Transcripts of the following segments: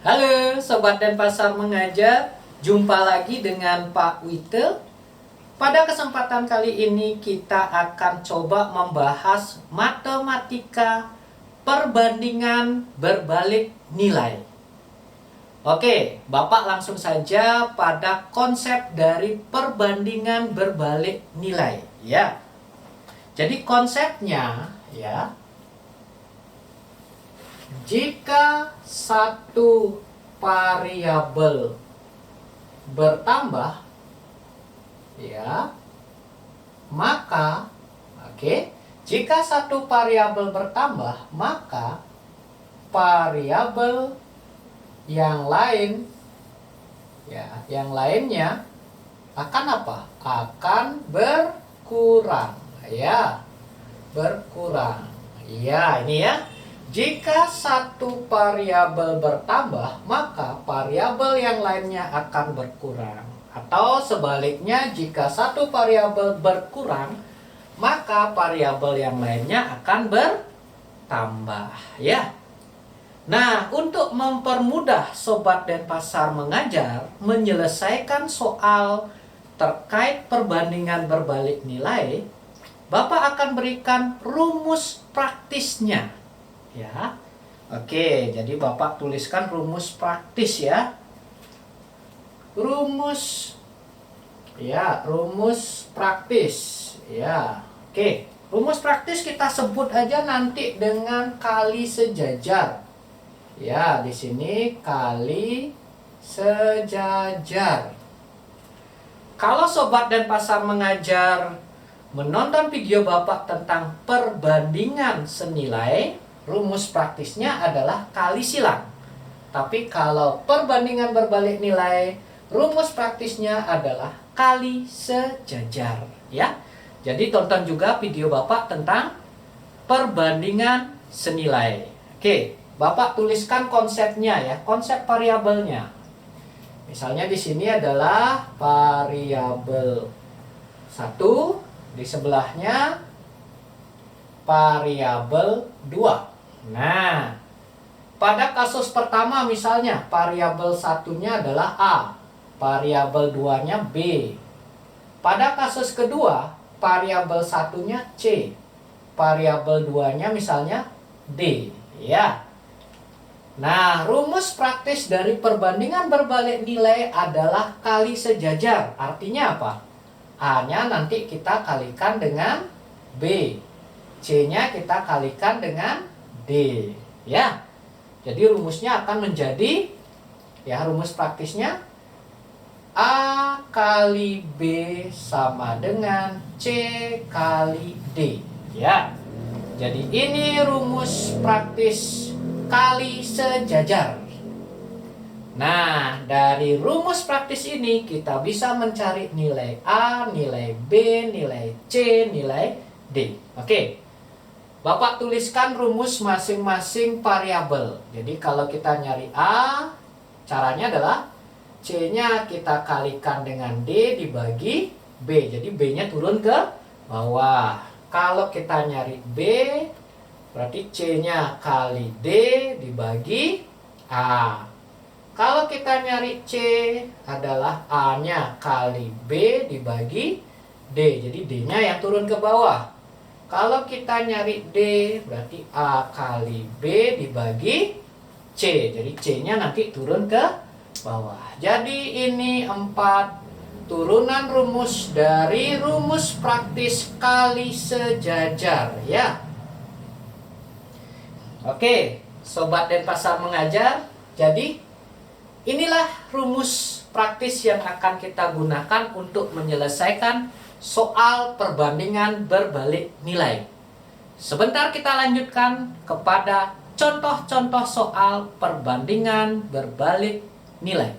Halo Sobat Denpasar Mengajar, jumpa lagi dengan Pak Wite. Pada kesempatan kali ini kita akan coba membahas matematika perbandingan berbalik nilai. Oke, Bapak langsung saja pada konsep dari perbandingan berbalik nilai, ya. Jadi konsepnya, ya, jika satu variabel bertambah, ya, maka jika satu variabel bertambah, maka variabel yang lain, ya, yang lainnya akan apa? Akan berkurang, ya, berkurang. Ya, ini ya. Jika satu variabel bertambah, maka variabel yang lainnya akan berkurang. Atau sebaliknya, jika satu variabel berkurang, maka variabel yang lainnya akan bertambah, ya. Nah, untuk mempermudah Sobat Denpasar Mengajar menyelesaikan soal terkait perbandingan berbalik nilai, Bapak akan berikan rumus praktisnya. Ya, oke, jadi Bapak tuliskan rumus praktis ya. Rumus praktis. Ya, oke. Rumus praktis kita sebut aja nanti dengan kali sejajar. Ya, di sini kali sejajar. Kalau Sobat Denpasar Mengajar menonton video Bapak tentang perbandingan senilai, rumus praktisnya adalah kali silang. Tapi kalau perbandingan berbalik nilai, rumus praktisnya adalah kali sejajar, ya. Jadi tonton juga video Bapak tentang perbandingan senilai. Oke, Bapak tuliskan konsepnya ya, konsep variabelnya. Misalnya di sini adalah variabel 1, di sebelahnya variabel 2. Nah, pada kasus pertama misalnya variabel satunya adalah A, variabel 2-nya B. Pada kasus kedua, variabel satunya C, variabel 2-nya misalnya D, ya. Nah, rumus praktis dari perbandingan berbalik nilai adalah kali sejajar. Artinya apa? A-nya nanti kita kalikan dengan B, C-nya kita kalikan dengan D, ya. Jadi rumusnya akan menjadi, ya, rumus praktisnya A kali B sama dengan C kali D, ya. Jadi ini rumus praktis kali sejajar. Nah, dari rumus praktis ini kita bisa mencari nilai A, nilai B, nilai C, nilai D. Oke. Bapak tuliskan rumus masing-masing variabel. Jadi kalau kita nyari A, caranya adalah C-nya kita kalikan dengan D dibagi B. Jadi B-nya turun ke bawah. Kalau kita nyari B, berarti C-nya kali D dibagi A. Kalau kita nyari C adalah A-nya kali B dibagi D. Jadi D-nya yang turun ke bawah. Kalau kita nyari D, berarti A kali B dibagi C. Jadi C-nya nanti turun ke bawah. Jadi ini 4 turunan rumus dari rumus praktis kali sejajar, ya. Oke, Sobat Denpasar Mengajar. Jadi inilah rumus praktis yang akan kita gunakan untuk menyelesaikan soal perbandingan berbalik nilai. Sebentar kita lanjutkan kepada contoh-contoh soal perbandingan berbalik nilai.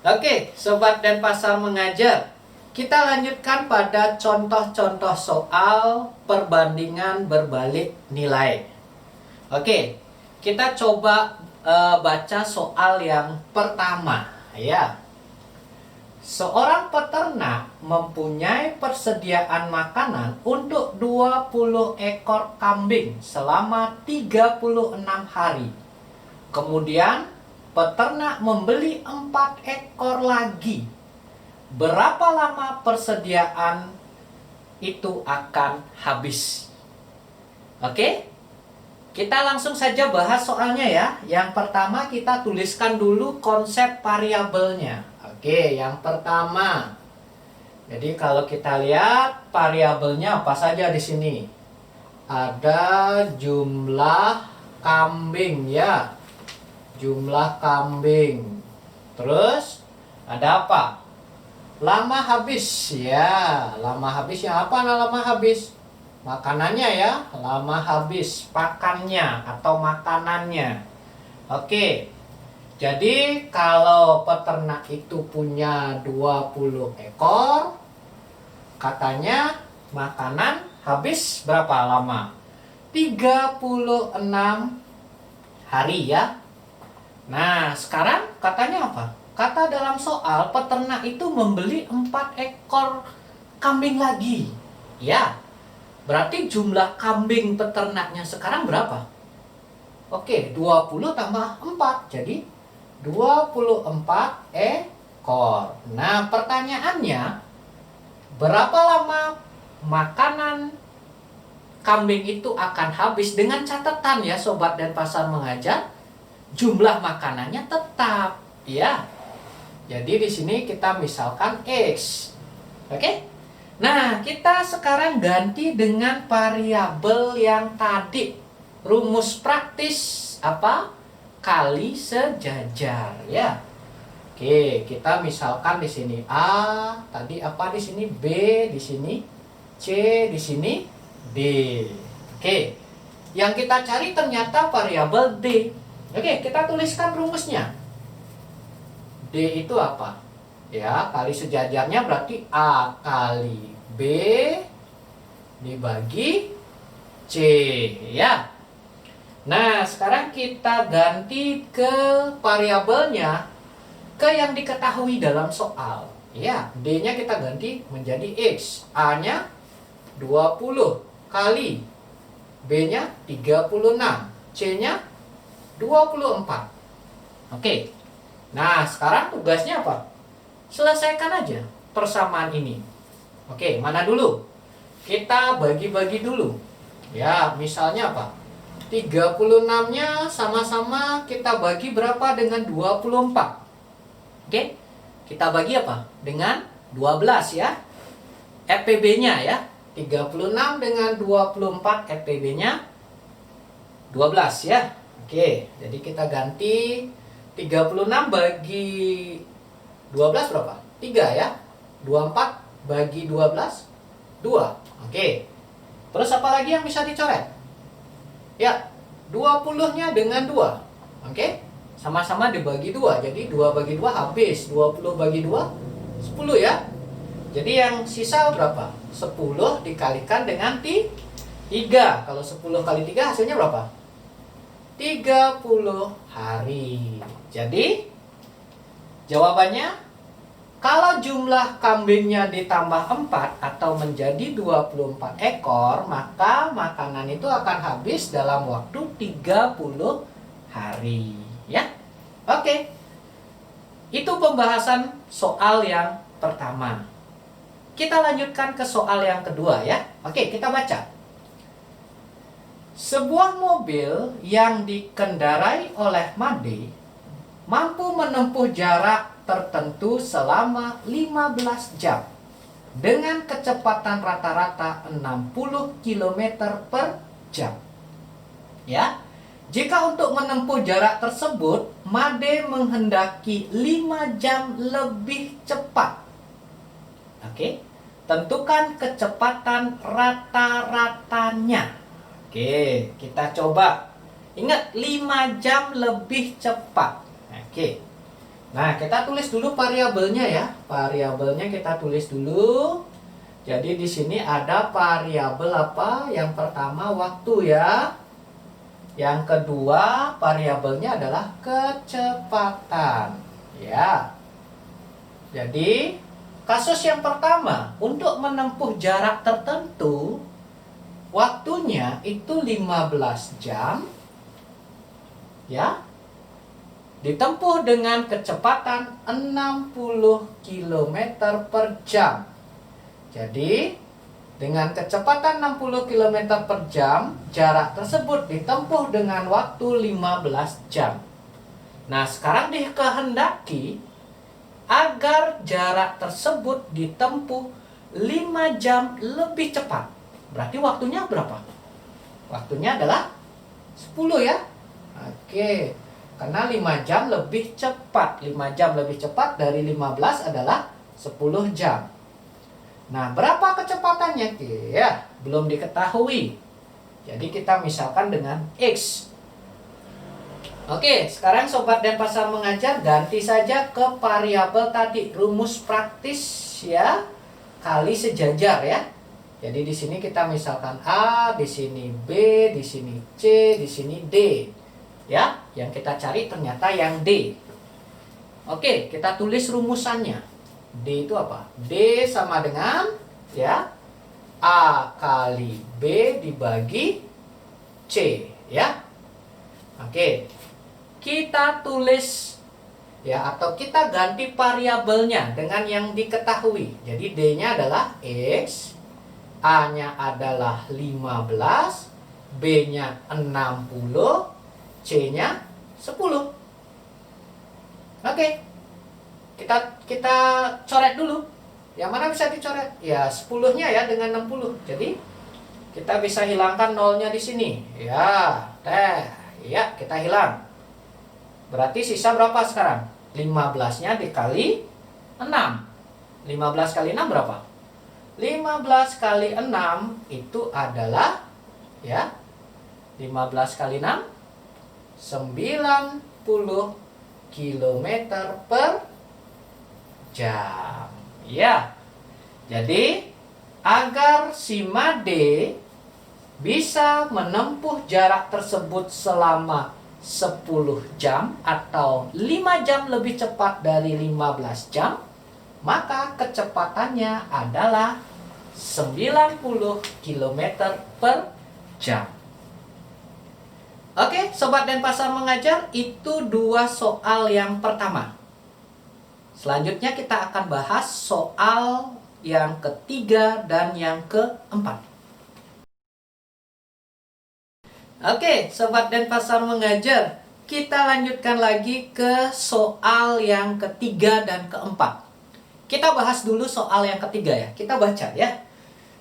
Oke, Sobat Denpasar Mengajar. Kita lanjutkan pada contoh-contoh soal perbandingan berbalik nilai. Oke, kita coba baca soal yang pertama, ya. Seorang peternak mempunyai persediaan makanan untuk 20 ekor kambing selama 36 hari. Kemudian peternak membeli 4 ekor lagi. Berapa lama persediaan itu akan habis? Oke? Kita langsung saja bahas soalnya ya. Yang pertama kita tuliskan dulu konsep variabelnya. Oke, yang pertama. Jadi kalau kita lihat variabelnya apa saja di sini? Ada jumlah kambing ya. Jumlah kambing. Terus ada apa? Lama habis ya. Lama habisnya apa? Lama habis makanannya ya. Lama habis pakannya atau makanannya. Oke. Jadi kalau peternak itu punya 20 ekor, katanya makanan habis berapa lama? 36 hari ya. Nah, sekarang katanya apa? Kata dalam soal peternak itu membeli 4 ekor kambing lagi. Ya. Berarti jumlah kambing peternaknya sekarang berapa? Oke, 20 tambah 4. Jadi 24 ekor. Nah, pertanyaannya, berapa lama makanan kambing itu akan habis? Dengan catatan ya Sobat Denpasar Mengajar, jumlah makanannya tetap ya. Jadi di sini kita misalkan X. Oke? Nah, kita sekarang ganti dengan variabel yang tadi. Rumus praktis apa? Kali sejajar ya. Oke, kita misalkan di sini A, tadi apa di sini B, di sini C, di sini D. Oke. Yang kita cari ternyata variabel D. Oke, kita tuliskan rumusnya. D itu apa? Ya, kali sejajarnya berarti A kali B dibagi C ya. Nah, sekarang kita ganti ke variabelnya ke yang diketahui dalam soal. Ya, D-nya kita ganti menjadi X. A-nya 20 kali B-nya 36, C-nya 24. Oke. Nah, sekarang tugasnya apa? Selesaikan aja persamaan ini. Oke, mana dulu? Kita bagi-bagi dulu. Ya, misalnya apa? 36-nya sama-sama kita bagi berapa dengan 24. Oke. Kita bagi apa? Dengan 12 ya. FPB-nya ya. 36 dengan 24 FPB-nya 12 ya. Oke, jadi kita ganti 36 bagi 12 berapa? 3 ya. 24 bagi 12 2. Oke. Terus apa lagi yang bisa dicoret? Ya, 20-nya dengan 2. Oke? Sama-sama dibagi 2. Jadi 2 bagi 2 habis. 20 bagi 2, 10 ya. Jadi yang sisa berapa? 10 dikalikan dengan 3. Kalau 10 kali 3 hasilnya berapa? 30 hari. Jadi, jawabannya, kalau jumlah kambingnya ditambah 4 atau menjadi 24 ekor, maka makanan itu akan habis dalam waktu 30 hari. Ya, oke. Itu pembahasan soal yang pertama. Kita lanjutkan ke soal yang kedua ya. Oke, kita baca. Sebuah mobil yang dikendarai oleh Made mampu menempuh jarak tertentu selama 15 jam dengan kecepatan rata-rata 60 km per jam. Ya. Jika untuk menempuh jarak tersebut Made menghendaki 5 jam lebih cepat. Oke. Tentukan kecepatan rata-ratanya. Oke, kita coba. Ingat 5 jam lebih cepat. Oke. Nah, kita tulis dulu variabelnya ya. Variabelnya kita tulis dulu. Jadi di sini ada variabel apa? Yang pertama waktu ya. Yang kedua variabelnya adalah kecepatan. Ya. Jadi, kasus yang pertama, untuk menempuh jarak tertentu, waktunya itu 15 jam. Ya. Ditempuh dengan kecepatan 60 km per jam. Jadi, dengan kecepatan 60 km per jam, jarak tersebut ditempuh dengan waktu 15 jam. Nah, sekarang dikehendaki agar jarak tersebut ditempuh 5 jam lebih cepat. Berarti waktunya berapa? Waktunya adalah 10 ya. Oke, karena 5 jam lebih cepat. 5 jam lebih cepat dari 15 adalah 10 jam. Nah, berapa kecepatannya? Ya, belum diketahui. Jadi kita misalkan dengan X. Oke, sekarang Sobat Denpasar Mengajar ganti saja ke variabel tadi, rumus praktis ya, kali sejajar ya. Jadi di sini kita misalkan A, di sini B, di sini C, di sini D. Ya, yang kita cari ternyata yang D. Oke, kita tulis rumusannya. D itu apa? D sama dengan ya A kali B dibagi C ya. Oke. Kita tulis ya, atau kita ganti variabelnya dengan yang diketahui. Jadi D-nya adalah X, A-nya adalah 15, B-nya 60, C-nya 10. Oke. Kita coret dulu. Yang mana bisa dicoret? Ya, 10-nya ya dengan 60. Jadi kita bisa hilangkan nolnya di sini. Ya, ya, kita hilang. Berarti sisa berapa sekarang? 15-nya dikali 6. 15 kali 6 berapa? 15 kali 6 itu adalah ya 15 kali 6 90 km per jam. Ya. Jadi agar si Made bisa menempuh jarak tersebut selama 10 jam atau 5 jam lebih cepat dari 15 jam, maka kecepatannya adalah 90 km per jam. Oke, Sobat Denpasar Mengajar, itu 2 soal yang pertama. Selanjutnya kita akan bahas soal yang ketiga dan yang keempat. Oke, Sobat Denpasar Mengajar, kita lanjutkan lagi ke soal yang ketiga dan keempat. Kita bahas dulu soal yang ketiga ya, kita baca ya.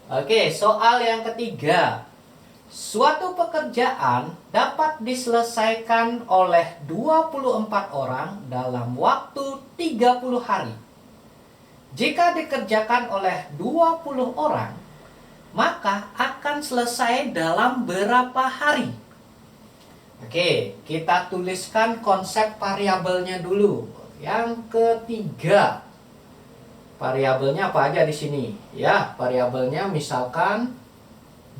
Oke, soal yang ketiga. Suatu pekerjaan dapat diselesaikan oleh 24 orang dalam waktu 30 hari. Jika dikerjakan oleh 20 orang, maka akan selesai dalam berapa hari? Oke, kita tuliskan konsep variabelnya dulu. Yang ketiga, variabelnya apa aja di sini? Ya, variabelnya misalkan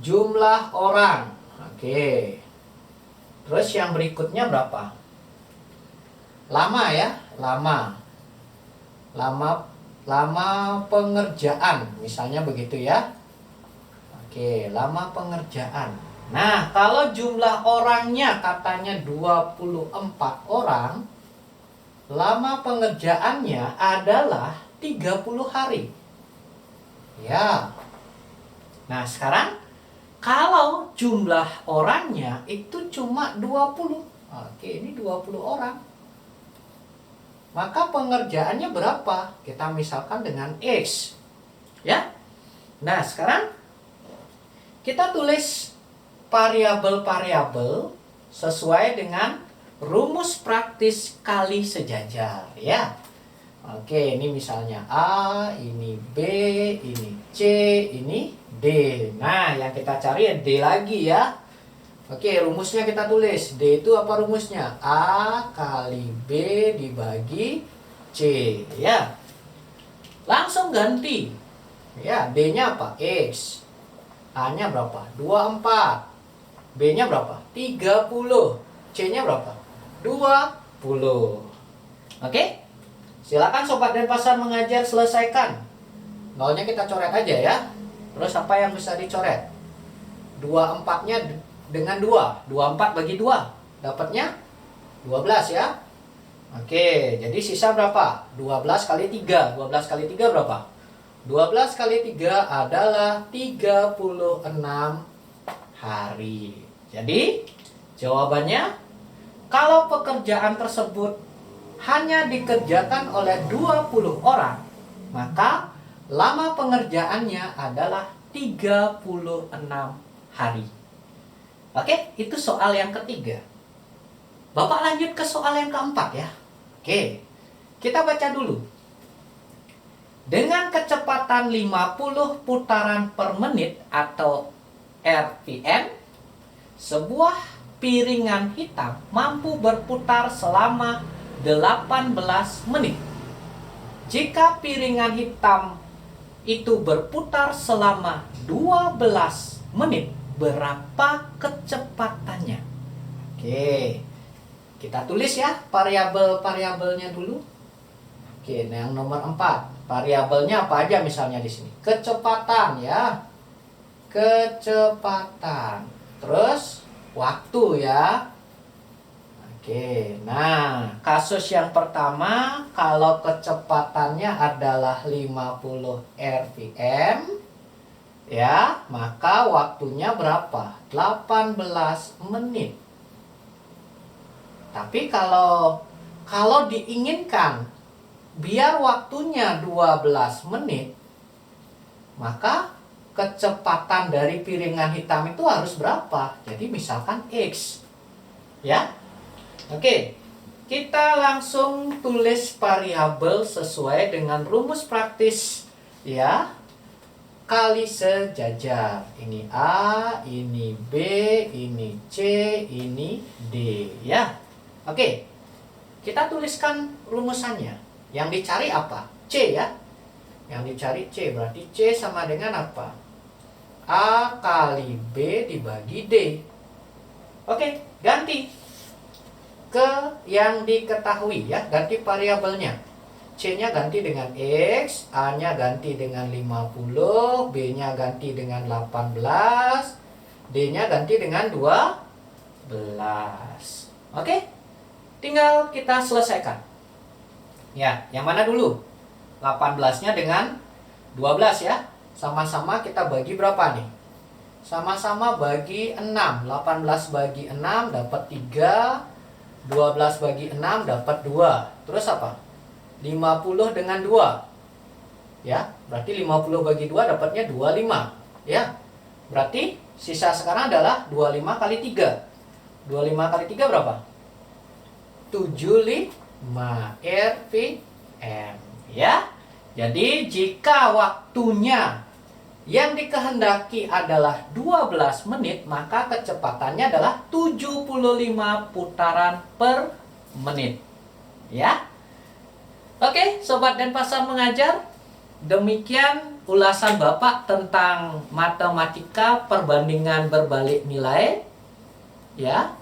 jumlah orang. Oke. Terus yang berikutnya berapa? Lama ya, lama. Lama pengerjaan, misalnya begitu ya. Oke, lama pengerjaan. Nah, kalau jumlah orangnya katanya 24 orang, lama pengerjaannya adalah 30 hari. Ya. Nah, sekarang kalau jumlah orangnya itu cuma 20. Oke, ini 20 orang. Maka pengerjaannya berapa? Kita misalkan dengan X. Ya. Nah, sekarang kita tulis variabel-variabel sesuai dengan rumus praktis kali sejajar ya. Oke, ini misalnya A, ini B, ini C, ini D. Nah, yang kita cari ya D lagi ya. Oke, rumusnya kita tulis. D itu apa rumusnya? A kali B dibagi C ya. Langsung ganti. Ya, D-nya apa? X. A-nya berapa? 24. B-nya berapa? 30. C-nya berapa? 20. Oke? Silakan Sobat Denpasar mengajar selesaikan. Nolnya kita coret aja ya. Terus apa yang bisa dicoret? 24-nya dengan 2. 24 bagi 2. Dapatnya 12 ya. Oke, jadi sisa berapa? 12 kali 3. 12 kali 3 berapa? 12 kali 3 adalah 36 hari. Jadi, jawabannya, kalau pekerjaan tersebut hanya dikerjakan oleh 20 orang, maka lama pengerjaannya adalah 36 hari. Oke, itu soal yang ketiga. Bapak lanjut ke soal yang keempat ya. Oke, kita baca dulu. Dengan kecepatan 50 putaran per menit atau RPM, sebuah piringan hitam mampu berputar selama 18 menit. Jika piringan hitam itu berputar selama 12 menit, berapa kecepatannya? Oke, kita tulis ya variabel-variabelnya dulu. Oke, nah yang nomor 4. Variabelnya apa aja misalnya di sini? Kecepatan ya. Kecepatan. Terus waktu ya. Oke, nah kasus yang pertama, kalau kecepatannya adalah 50 rpm ya, maka waktunya berapa? 18 menit. Tapi kalau diinginkan biar waktunya 12 menit, maka kecepatan dari piringan hitam itu harus berapa? Jadi misalkan X. Ya. Oke. Kita langsung tulis variabel sesuai dengan rumus praktis ya. Kali sejajar. Ini A, ini B, ini C, ini D ya. Oke. Kita tuliskan rumusannya. Yang dicari apa? C ya. Yang dicari C, berarti C sama dengan apa? A kali B dibagi D. Oke, ganti ke yang diketahui ya, ganti variabelnya. C-nya ganti dengan X, A-nya ganti dengan 50, B-nya ganti dengan 18, D-nya ganti dengan 12. Oke, tinggal kita selesaikan. Ya, yang mana dulu? 18-nya dengan 12 ya. Sama-sama kita bagi berapa nih? Sama-sama bagi 6. 18 bagi 6 dapat 3. 12 bagi 6 dapat 2. Terus apa? 50 dengan 2. Ya, berarti 50 bagi 2 dapatnya 25. Ya. Berarti sisa sekarang adalah 25 kali 3. 25 kali 3 berapa? 75 rpm ya. Jadi jika waktunya yang dikehendaki adalah 12 menit, maka kecepatannya adalah 75 putaran per menit ya. Oke, Sobat Denpasar mengajar, demikian ulasan Bapak tentang matematika perbandingan berbalik nilai ya.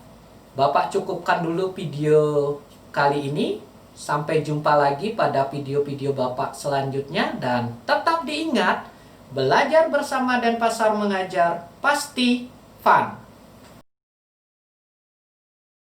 Bapak cukupkan dulu video kali ini. Sampai jumpa lagi pada video-video Bapak selanjutnya. Dan tetap diingat, belajar bersama Denpasar mengajar pasti fun.